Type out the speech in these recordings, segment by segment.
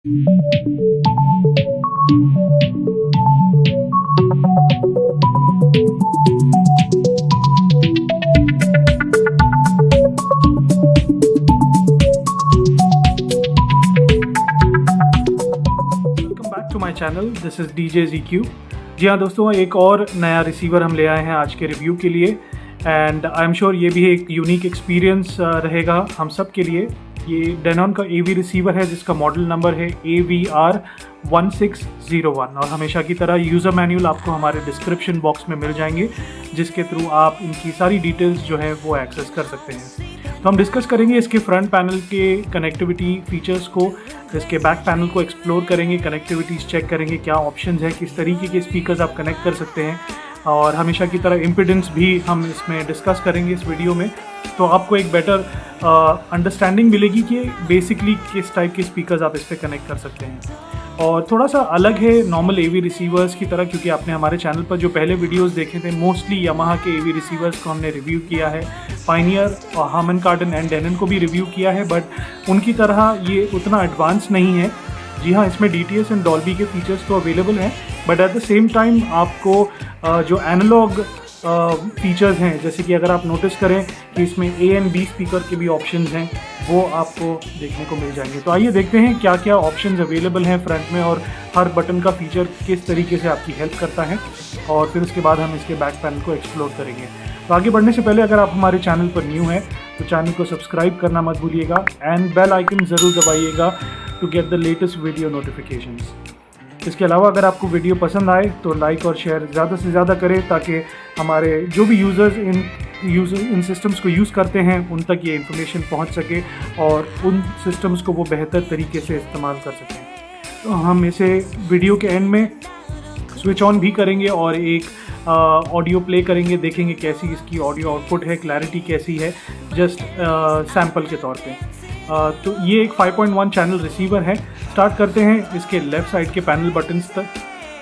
Back to my channel, this is DJ ZQ। जी हाँ दोस्तों, एक और नया रिसीवर हम ले आए हैं आज के रिव्यू के लिए एंड आई एम श्योर ये भी एक यूनिक एक्सपीरियंस रहेगा हम सब के लिए। ये डेनॉन का AV रिसीवर है जिसका मॉडल नंबर है AVR 1601 और हमेशा की तरह यूज़र मैनुअल आपको हमारे डिस्क्रिप्शन बॉक्स में मिल जाएंगे जिसके थ्रू आप इनकी सारी डिटेल्स जो है वो एक्सेस कर सकते हैं। तो हम डिस्कस करेंगे इसके फ्रंट पैनल के कनेक्टिविटी फीचर्स को, इसके बैक पैनल को एक्सप्लोर करेंगे, कनेक्टिविटीज़ चेक करेंगे, क्या ऑप्शंस है, किस तरीके के स्पीकर्स आप कनेक्ट कर सकते हैं और हमेशा की तरह इम्पीडेंस भी हम इसमें डिस्कस करेंगे इस वीडियो में। तो आपको एक बेटर अंडरस्टैंडिंग मिलेगी कि बेसिकली किस टाइप के स्पीकर्स आप इस पर कनेक्ट कर सकते हैं। और थोड़ा सा अलग है नॉर्मल AV रिसीवर्स की तरह, क्योंकि आपने हमारे चैनल पर जो पहले वीडियोस देखे थे मोस्टली यामाहा के AV रिसीवर्स को हमने रिव्यू किया है, पायनियर और हार्मन कार्डन एंड डेनन को भी रिव्यू किया है, बट उनकी तरह ये उतना एडवांस नहीं है। जी हाँ, इसमें DTS एंड डॉल्बी के फीचर्स तो अवेलेबल हैं, but at the same time आपको जो एनालॉग फीचर्स हैं, जैसे कि अगर आप नोटिस करें कि इसमें A एंड B स्पीकर के भी ऑप्शंस हैं, वो आपको देखने को मिल जाएंगे। तो आइए देखते हैं क्या क्या ऑप्शंस अवेलेबल हैं फ्रंट में और हर बटन का फीचर किस तरीके से आपकी हेल्प करता है, और फिर उसके बाद हम इसके बैक पैनल को एक्सप्लोर करेंगे। तो आगे बढ़ने से पहले अगर आप हमारे चैनल पर न्यू हैं तो चैनल को सब्सक्राइब करना मत भूलिएगा एंड बेल आइकन ज़रूर दबाइएगा to get the latest video notifications. इसके अलावा अगर आपको वीडियो पसंद आए तो लाइक और शेयर ज़्यादा से ज़्यादा करें ताकि हमारे जो भी यूज़र्स इन सिस्टम्स को यूज़ करते हैं उन तक ये इन्फॉर्मेशन पहुंच सके और उन सिस्टम्स को वो बेहतर तरीके से इस्तेमाल कर सकें। तो हम इसे वीडियो के एंड में स्विच ऑन भी करेंगे और एक ऑडियो प्ले करेंगे, देखेंगे कैसी इसकी ऑडियो आउटपुट है, क्लैरिटी कैसी है, जस्ट सैम्पल के तौर पे। तो ये एक 5.1 चैनल रिसीवर है। स्टार्ट करते हैं इसके लेफ़्ट साइड के पैनल बटन्स तक।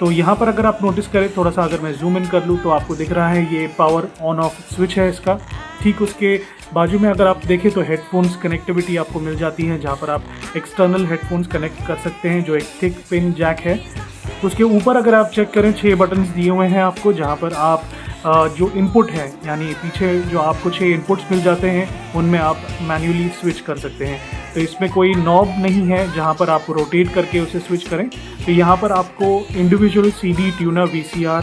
तो यहाँ पर अगर आप नोटिस करें, थोड़ा सा अगर मैं जूम इन कर लूँ तो आपको दिख रहा है ये पावर ऑन ऑफ स्विच है इसका। ठीक उसके बाजू में अगर आप देखें तो हेडफोन्स कनेक्टिविटी आपको मिल जाती है, जहाँ पर आप एक्सटर्नल हेडफोन्स कनेक्ट कर सकते हैं, जो एक थिक पिन जैक है। उसके ऊपर अगर आप चेक करें 6 बटन्स दिए हुए हैं आपको, जहाँ पर आप जो इनपुट है यानी पीछे जो आपको 6 इनपुट्स मिल जाते हैं उनमें आप मैन्युअली स्विच कर सकते हैं। तो इसमें कोई नॉब नहीं है जहाँ पर आप रोटेट करके उसे स्विच करें। तो यहाँ पर आपको individual CD, tuner, VCR,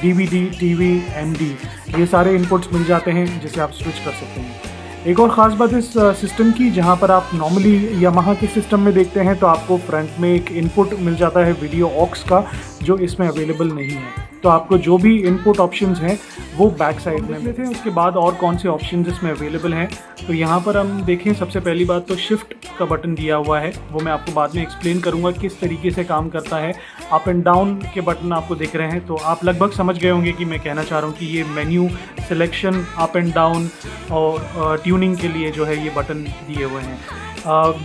DVD, TV, MD ये सारे इनपुट्स मिल जाते हैं जिसे आप स्विच कर सकते हैं। एक और ख़ास बात इस सिस्टम की, जहाँ पर आप नॉर्मली यामाहा के सिस्टम में देखते हैं तो आपको फ्रंट में एक इनपुट मिल जाता है वीडियो ऑक्स का, जो इसमें अवेलेबल नहीं है। तो आपको जो भी इनपुट ऑप्शंस हैं वो बैक साइड में लेते हैं। उसके बाद और कौन से ऑप्शंस इसमें अवेलेबल हैं, तो यहाँ पर हम देखें सबसे पहली बात तो शिफ्ट का बटन दिया हुआ है, वो मैं आपको बाद में एक्सप्लेन करूँगा किस तरीके से काम करता है। अप एंड डाउन के बटन आपको दिख रहे हैं, तो आप लगभग समझ गए होंगे कि मैं कहना चाह रहा हूँ कि ये menu selection, up and down और ट्यूनिंग के लिए जो है ये बटन दिए हुए हैं।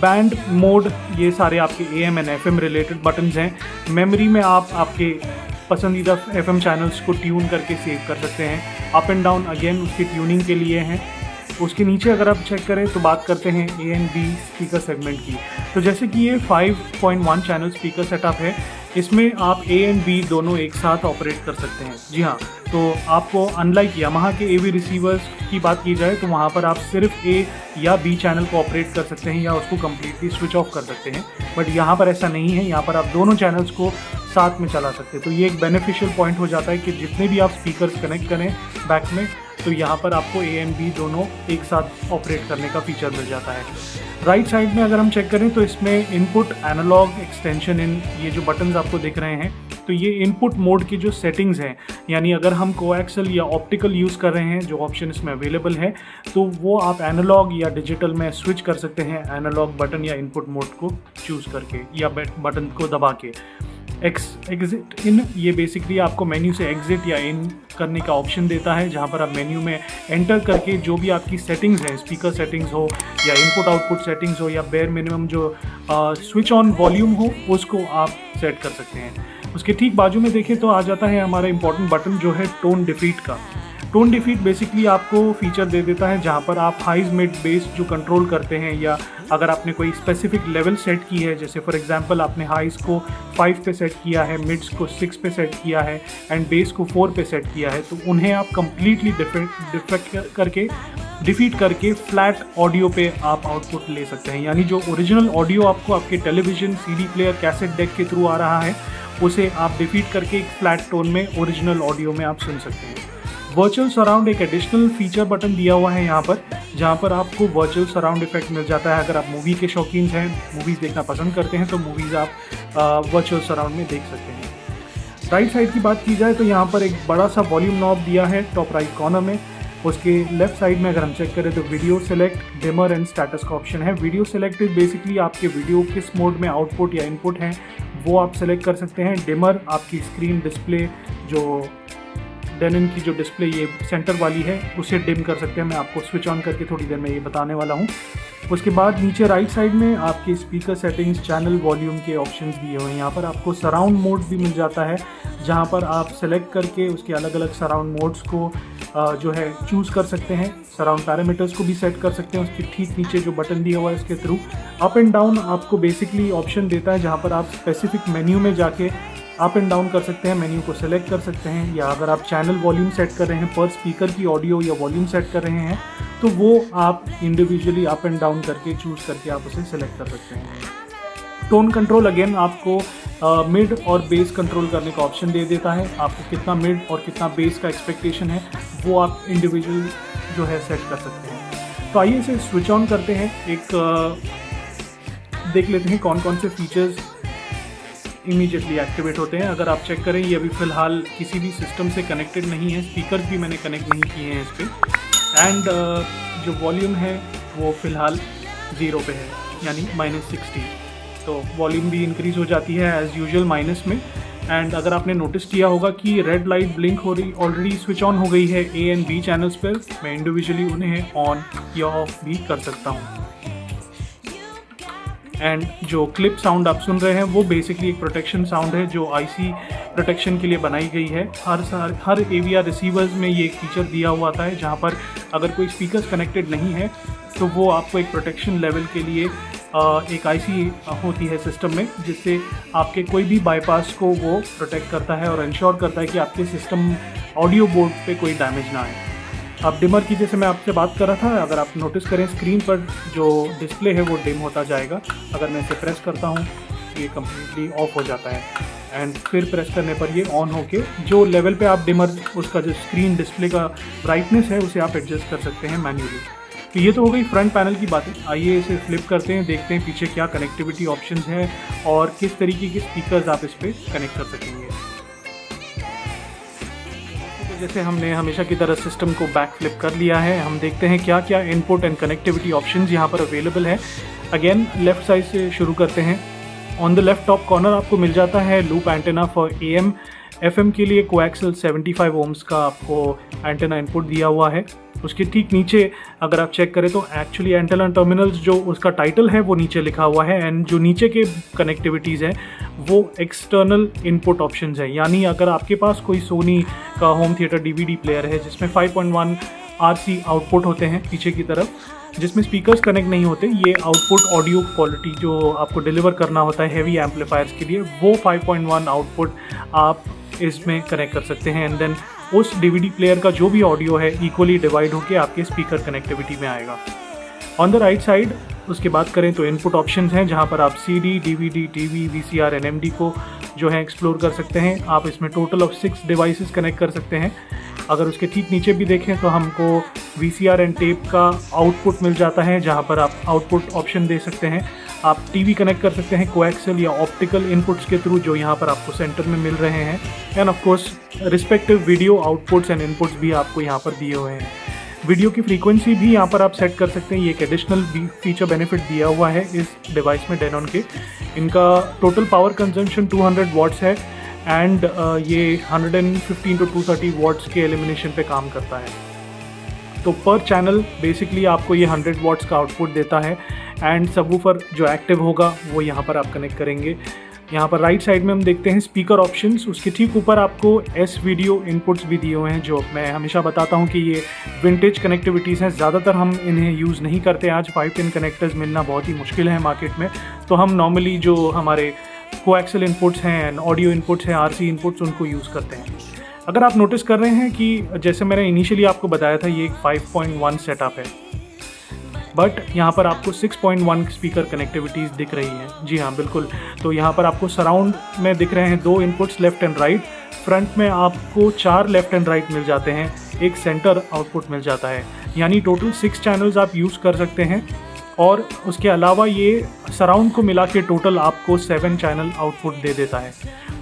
बैंड मोड, ये सारे आपके AM and FM related buttons हैं। मेमोरी में आप आपके पसंदीदा FM चैनल्स को ट्यून करके सेव कर सकते हैं। अप एंड डाउन अगेन उसकी ट्यूनिंग के लिए हैं। उसके नीचे अगर आप चेक करें तो बात करते हैं A and B speaker segment की। तो जैसे कि ये 5.1 चैनल स्पीकर सेटअप है, इसमें आप A एंड B दोनों एक साथ ऑपरेट कर सकते हैं। जी हाँ, तो आपको अनलाइक यामाहा के AV रिसीवर्स की बात की जाए तो वहाँ पर आप सिर्फ A या B चैनल को ऑपरेट कर सकते हैं या उसको कम्प्लीटली स्विच ऑफ कर सकते हैं, बट यहाँ पर ऐसा नहीं है। यहाँ पर आप दोनों चैनल्स को साथ में चला सकते हैं। तो ये एक बेनिफिशियल पॉइंट हो जाता है कि जितने भी आप स्पीकर्स कनेक्ट करें बैक में, तो यहाँ पर आपको A एंड B दोनों एक साथ ऑपरेट करने का फीचर मिल जाता है। राइट साइड में अगर हम चेक करें तो इसमें इनपुट, एनालॉग, एक्सटेंशन इन, ये जो बटन्स आपको दिख रहे हैं, तो ये इनपुट मोड की जो सेटिंग्स हैं, यानी अगर हम कोएक्सल या ऑप्टिकल यूज़ कर रहे हैं, जो ऑप्शन इसमें अवेलेबल है, तो वो आप एनालॉग या डिजिटल में स्विच कर सकते हैं एनालॉग बटन या इनपुट मोड को चूज़ करके या बटन को दबा के। एग्जिट इन, ये बेसिकली आपको मेन्यू से एग्जिट या इन करने का ऑप्शन देता है, जहाँ पर आप मेन्यू में एंटर करके जो भी आपकी सेटिंग्स हैं, स्पीकर सेटिंग्स हो या इनपुट आउटपुट सेटिंग्स हो या बेयर मिनिमम जो स्विच ऑन वॉल्यूम हो, उसको आप सेट कर सकते हैं। उसके ठीक बाजू में देखें तो आ जाता है हमारा इंपॉर्टेंट बटन जो है टोन डिफीट का। टोन डिफीट बेसिकली आपको फीचर दे देता है जहाँ पर आप हाइज मिड बेस जो कंट्रोल करते हैं या अगर आपने कोई स्पेसिफिक लेवल सेट की है, जैसे फॉर एग्जांपल आपने हाइस को 5 पे सेट किया है, मिड्स को 6 पे सेट किया है एंड बेस को 4 पे सेट किया है, तो उन्हें आप कम्प्लीटली डिफीट करके फ्लैट ऑडियो पे आप आउटपुट ले सकते हैं। यानी जो ओरिजिनल ऑडियो आपको आपके television, CD player, cassette deck के थ्रू आ रहा है, उसे आप डिफीट करके एक फ्लैट टोन में ओरिजिनल ऑडियो में आप सुन सकते हैं। वर्चुअल सराउंड एक एडिशनल फीचर बटन दिया हुआ है यहाँ पर, जहाँ पर आपको वर्चुअल सराउंड इफेक्ट मिल जाता है। अगर आप मूवी के शौकीन हैं, मूवीज़ देखना पसंद करते हैं, तो मूवीज़ आप वर्चुअल सराउंड में देख सकते हैं। राइट साइड की बात की जाए तो यहाँ पर एक बड़ा सा वॉल्यूम नॉब दिया है टॉप राइट कॉर्नर में। उसके लेफ्ट साइड में अगर हम चेक करें तो video select, dimmer and status का ऑप्शन है। वीडियो सेलेक्ट इज बेसिकली आपके वीडियो किस मोड में आउटपुट या इनपुट है वो आप सेलेक्ट कर सकते हैं। डिमर आपकी स्क्रीन डिस्प्ले, जो डेनन की जो डिस्प्ले ये सेंटर वाली है, उसे डिम कर सकते हैं। मैं आपको स्विच ऑन करके थोड़ी देर में ये बताने वाला हूँ। उसके बाद नीचे राइट साइड में आपके स्पीकर सेटिंग्स, चैनल वॉल्यूम के ऑप्शंस दिए हुए हैं। यहाँ पर आपको सराउंड मोड भी मिल जाता है, जहाँ पर आप सेलेक्ट करके उसके अलग अलग सराउंड मोड्स को जो है चूज़ कर सकते हैं। सराउंड पैरामीटर्स को भी सेट कर सकते हैं। उसके ठीक नीचे जो बटन दिया हुआ है उसके थ्रू अप एंड डाउन आपको बेसिकली ऑप्शन देता है, जहाँ पर आप स्पेसिफिक मेन्यू में जाके अप एंड डाउन कर सकते हैं, मेन्यू को सेलेक्ट कर सकते हैं। या अगर आप चैनल वॉल्यूम सेट कर रहे हैं, पर स्पीकर की ऑडियो या वॉल्यूम सेट कर रहे हैं, तो वो आप इंडिविजुअली अप एंड डाउन करके चूज़ करके आप उसे सेलेक्ट कर सकते हैं। टोन कंट्रोल अगेन आपको मिड और बेस कंट्रोल करने का ऑप्शन दे देता है। आपको कितना मिड और कितना बेस का एक्सपेक्टेशन है वो आप इंडिविजुअल जो है सेट कर सकते हैं। तो आइए इसे स्विच ऑन करते हैं। एक देख लेते हैं कौन कौन से फीचर्स इमीडिएटली एक्टिवेट होते हैं। अगर आप चेक करें, ये अभी फ़िलहाल किसी भी सिस्टम से कनेक्टेड नहीं है, स्पीकर भी मैंने कनेक्ट नहीं किए हैं इस पर। एंड जो वॉल्यूम है वो फ़िलहाल 0 पे है, यानी -60। तो वॉल्यूम भी इंक्रीज़ हो जाती है एज़ यूजुअल माइनस में। एंड अगर आपने नोटिस किया होगा कि रेड लाइट ब्लिंक हो रही, ऑलरेडी स्विच ऑन हो गई है A एंड B चैनल्स पर। मैं इंडिविजुअली उन्हें ऑन या ऑफ भी कर सकता हूँ। एंड जो क्लिप साउंड आप सुन रहे हैं वो बेसिकली एक प्रोटेक्शन साउंड है जो IC प्रोटेक्शन के लिए बनाई गई है। हर AVR रिसीवर्स में ये एक फीचर दिया हुआ आता है, जहाँ पर अगर कोई स्पीकर्स कनेक्टेड नहीं है तो वो आपको एक प्रोटेक्शन लेवल के लिए एक IC होती है सिस्टम में, जिससे आपके कोई भी बाईपास को वो प्रोटेक्ट करता है और इंश्योर करता है कि आपके सिस्टम ऑडियो बोर्ड पे कोई डैमेज ना आए। अब डिमर की जैसे मैं आपसे बात कर रहा था, अगर आप नोटिस करें स्क्रीन पर जो डिस्प्ले है वो डिम होता जाएगा। अगर मैं इसे प्रेस करता हूँ ये कम्प्लीटली ऑफ हो जाता है एंड फिर प्रेस करने पर ये ऑन होके जो लेवल पे आप डिमर, उसका जो स्क्रीन डिस्प्ले का ब्राइटनेस है उसे आप एडजस्ट कर सकते हैं मैन्युअली। तो ये तो हो गई फ्रंट पैनल की बातें। आइए इसे फ्लिप करते हैं, देखते हैं पीछे क्या कनेक्टिविटी ऑप्शंस हैं और किस तरीके के स्पीकर्स आप इस पर कनेक्ट कर सकेंगे। जैसे हमने हमेशा की तरह सिस्टम को बैक फ्लिप कर लिया है, हम देखते हैं क्या क्या इनपुट एंड कनेक्टिविटी ऑप्शंस यहाँ पर अवेलेबल है। अगेन लेफ़्ट साइड से शुरू करते हैं। On the left top corner आपको मिल जाता है loop antenna for AM FM के लिए कोएक्सियल 75 ओम्स का आपको एंटेना इनपुट दिया हुआ है। उसके ठीक नीचे अगर आप चेक करें तो एक्चुअली एंटेना टर्मिनल्स जो उसका टाइटल है वो नीचे लिखा हुआ है एंड जो नीचे के कनेक्टिविटीज़ हैं वो एक्सटर्नल इनपुट ऑप्शंस है। यानी अगर आपके पास कोई सोनी का होम थिएटर DVD प्लेयर है जिसमें 5.1 RC आउटपुट होते हैं पीछे की तरफ, जिसमें स्पीकर्स कनेक्ट नहीं होते, ये आउटपुट ऑडियो क्वालिटी जो आपको डिलीवर करना होता है हैवी एम्पलीफायर्स के लिए, वो 5.1 आउटपुट आप इसमें कनेक्ट कर सकते हैं एंड देन उस DVD प्लेयर का जो भी ऑडियो है इक्वली डिवाइड होकर आपके स्पीकर कनेक्टिविटी में आएगा। ऑन द राइट साइड उसके बात करें तो इनपुट ऑप्शंस हैं जहां पर आप CD, DVD, TV, VCR, NMD को जो है एक्सप्लोर कर सकते हैं। आप इसमें टोटल ऑफ 6 डिवाइसेस कनेक्ट कर सकते हैं। अगर उसके ठीक नीचे भी देखें तो हमको VCR एंड टेप का आउटपुट मिल जाता है, जहां पर आप आउटपुट ऑप्शन दे सकते हैं। आप TV कनेक्ट कर सकते हैं कोएक्सियल या ऑप्टिकल इनपुट्स के थ्रू जो यहाँ पर आपको सेंटर में मिल रहे हैं end of course respective video outputs and inputs भी आपको यहाँ पर दिए हुए हैं। वीडियो की फ्रीक्वेंसी भी यहाँ पर आप सेट कर सकते हैं। ये एक एडिशनल फीचर बेनिफिट दिया हुआ है इस डिवाइस में डेनॉन के। इनका टोटल पावर कंजम्पशन 200 वाट्स है एंड ये 115 to 230 वाट्स के एलिमिनेशन पे काम करता है। तो पर चैनल बेसिकली आपको ये 100 वाट्स का आउटपुट देता है एंड सबवूफर जो एक्टिव होगा वो यहाँ पर आप कनेक्ट करेंगे यहाँ पर राइट साइड में हम देखते हैं स्पीकर ऑप्शंस, उसके ठीक ऊपर आपको एस वीडियो इनपुट्स भी दिए हुए हैं, जो मैं हमेशा बताता हूँ कि ये विंटेज कनेक्टिविटीज़ हैं, ज़्यादातर हम इन्हें यूज़ नहीं करते। आज 5 पिन कनेक्टर्स मिलना बहुत ही मुश्किल है मार्केट में, तो हम नॉर्मली जो हमारे कोएक्सियल इनपुट्स हैं, ऑडियो इनपुट्स हैं, आरसी इनपुट्स, उनको यूज़ करते हैं। अगर आप नोटिस कर रहे हैं कि जैसे मैंने इनिशियली आपको बताया था, ये एक 5.1 सेटअप है, बट यहाँ पर आपको 6.1 स्पीकर कनेक्टिविटीज़ दिख रही हैं। जी हाँ, बिल्कुल। तो यहाँ पर आपको सराउंड में दिख रहे हैं 2 inputs left and right, front में आपको 4 लेफ़्ट एंड राइट मिल जाते हैं, एक सेंटर आउटपुट मिल जाता है, यानी टोटल 6 चैनल्स आप यूज़ कर सकते हैं। और उसके अलावा ये सराउंड को मिला के टोटल आपको 7 चैनल आउटपुट दे देता है।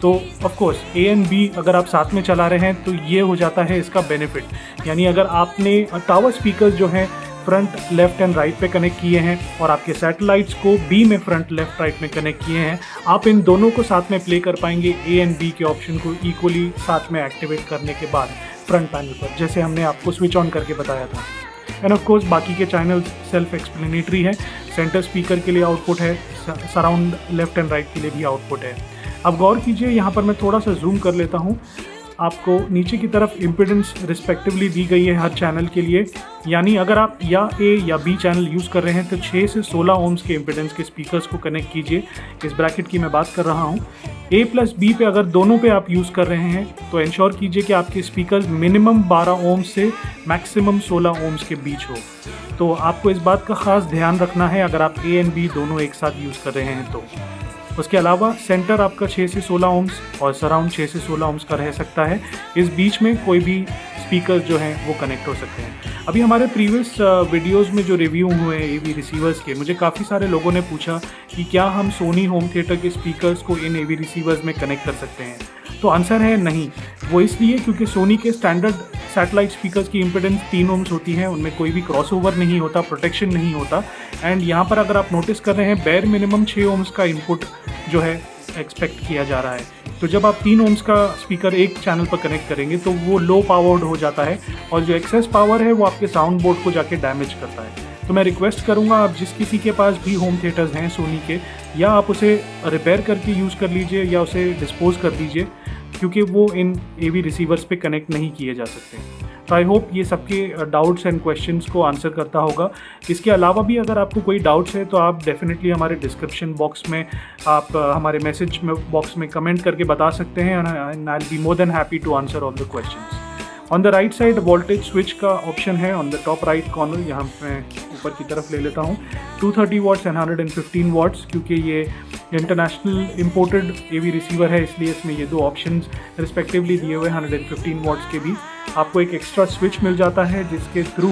तो of course A and B अगर आप साथ में चला रहे हैं तो ये हो जाता है इसका बेनिफिट। यानी अगर आपने टावर स्पीकर्स जो हैं फ्रंट लेफ़्ट एंड राइट पे कनेक्ट किए हैं और आपके सैटेलाइट्स को बी में फ्रंट लेफ़्ट राइट में कनेक्ट किए हैं, आप इन दोनों को साथ में प्ले कर पाएंगे ए एंड बी के ऑप्शन को इक्वली साथ में एक्टिवेट करने के बाद फ्रंट पैनल पर, जैसे हमने आपको स्विच ऑन करके बताया था। एंड ऑफ कोर्स बाकी के चैनल सेल्फ एक्सप्लेनेटरी है। सेंटर स्पीकर के लिए आउटपुट है, सराउंड लेफ़्ट एंड राइट के लिए भी आउटपुट है। अब गौर कीजिए, यहाँ पर मैं थोड़ा सा जूम कर लेता हूँ, आपको नीचे की तरफ इम्पीडेंस रिस्पेक्टिवली दी गई है हर चैनल के लिए। यानी अगर आप या ए या बी चैनल यूज़ कर रहे हैं तो 6 से 16 ओम्स के इम्पीडेंस के स्पीकर्स को कनेक्ट कीजिए। इस ब्रैकेट की मैं बात कर रहा हूँ। ए प्लस बी पे अगर दोनों पे आप यूज़ कर रहे हैं तो इंश्योर कीजिए कि आपके स्पीकर्स मिनिमम 12 ओम्स से मैक्सिमम 16 ओम्स के बीच हो। तो आपको इस बात का ख़ास ध्यान रखना है अगर आप ए एंड बी दोनों एक साथ यूज़ कर रहे हैं तो। उसके अलावा सेंटर आपका 6 से 16 ओम्स और सराउंड 6 से 16 ओम्स का रह सकता है। इस बीच में कोई भी स्पीकर जो हैं वो कनेक्ट हो सकते हैं। अभी हमारे प्रीवियस वीडियोस में जो रिव्यू हुए हैं एवी रिसीवर्स के, मुझे काफ़ी सारे लोगों ने पूछा कि क्या हम सोनी होम थिएटर के स्पीकर्स को इन एवी रिसीवर्स में कनेक्ट कर सकते हैं। तो आंसर है नहीं। वो इसलिए क्योंकि सोनी के स्टैंडर्ड सैटेलाइट स्पीकर्स की इम्पीडेंस 3 ओम्स होती है, उनमें कोई भी क्रॉसओवर नहीं होता, प्रोटेक्शन नहीं होता। एंड यहाँ पर अगर आप नोटिस कर रहे हैं बेयर मिनिमम 6 ओम्स का इनपुट जो है एक्सपेक्ट किया जा रहा है। तो जब आप 3 ओम्स का स्पीकर एक चैनल पर कनेक्ट करेंगे तो वो लो पावर्ड हो जाता है और जो एक्सेस पावर है वो आपके साउंड बोर्ड को जाके डैमेज करता है। तो मैं रिक्वेस्ट करूँगा, आप जिस किसी के पास भी होम थिएटर्स हैं सोनी के, या आप उसे रिपेयर करके यूज़ कर लीजिए या उसे डिस्पोज कर दीजिए, क्योंकि वो इन एवी रिसीवर्स पे कनेक्ट नहीं किए जा सकते। तो आई होप ये सबके डाउट्स एंड क्वेश्चंस को आंसर करता होगा। इसके अलावा भी अगर आपको कोई डाउट्स है तो आप डेफिनेटली हमारे डिस्क्रिप्शन बॉक्स में, आप हमारे मैसेज बॉक्स में कमेंट करके बता सकते हैं and I will be more than happy to answer all the questions. On the right side voltage switch का ऑप्शन है on the top right corner, यहाँ मैं ऊपर की तरफ ले लेता हूँ। 230 वॉट्स एंड 115 वॉट्स, क्योंकि ये इंटरनेशनल इम्पोर्टेड एवी रिसीवर है इसलिए इसमें ये 2 ऑप्शंस रिस्पेक्टिवली दिए हुए 115 वॉट्स के भी। आपको एक एक्स्ट्रा स्विच मिल जाता है जिसके थ्रू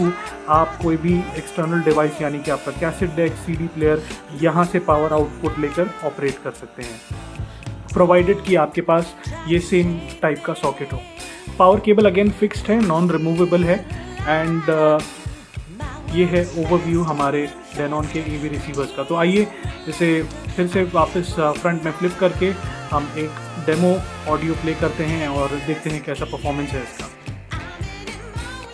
आप कोई भी एक्सटर्नल डिवाइस यानी कि आपका कैसेट डेक, सीडी प्लेयर, यहाँ से पावर आउटपुट लेकर ऑपरेट कर सकते हैं, प्रोवाइडेड कि आपके पास ये सेम टाइप का सॉकेट हो। पावर केबल अगेन फिक्स्ड है, नॉन रिमूवेबल है। एंड ये है ओवरव्यू हमारे डेनॉन के एवी रिसीवर्स का। तो आइए जैसे फिर से वापस फ्रंट में फ्लिप करके हम एक डेमो ऑडियो प्ले करते हैं और देखते हैं कैसा परफॉर्मेंस है इसका।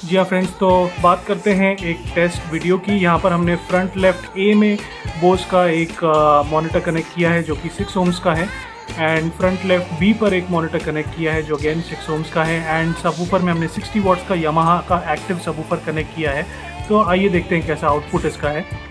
जी हाँ फ्रेंड्स, तो बात करते हैं एक टेस्ट वीडियो की। यहाँ पर हमने फ्रंट लेफ्ट ए में बोस का एक मॉनिटर कनेक्ट किया है जो कि 6 ओम्स का है, एंड फ्रंट लेफ्ट बी पर एक मॉनिटर कनेक्ट किया है जो अगेन 6 ओम्स का है, एंड सबवूफर में हमने 60 वॉट्स का यामाहा का एक्टिव सबवूफर कनेक्ट किया है। तो आइए देखते हैं कैसा आउटपुट इसका है।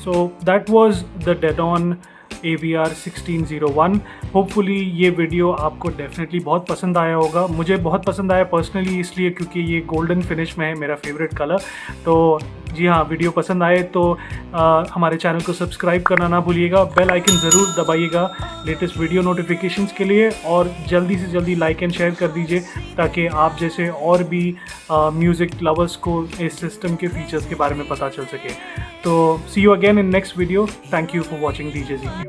So that was the Denon AVR 1601। Hopefully ये वीडियो आपको डेफिनेटली बहुत पसंद आया होगा। मुझे बहुत पसंद आया पर्सनली इसलिए क्योंकि ये गोल्डन फिनिश में है, मेरा फेवरेट कलर। तो जी हाँ, वीडियो पसंद आए तो हमारे चैनल को सब्सक्राइब करना ना भूलिएगा, बेल आइकन ज़रूर दबाइएगा लेटेस्ट वीडियो नोटिफिकेशंस के लिए, और जल्दी से जल्दी लाइक एंड शेयर कर दीजिए ताकि आप जैसे और भी म्यूज़िक लवर्स को इस सिस्टम के फीचर्स के बारे में पता चल सके। तो see you again in next video. Thank you for watching DJ's EQ।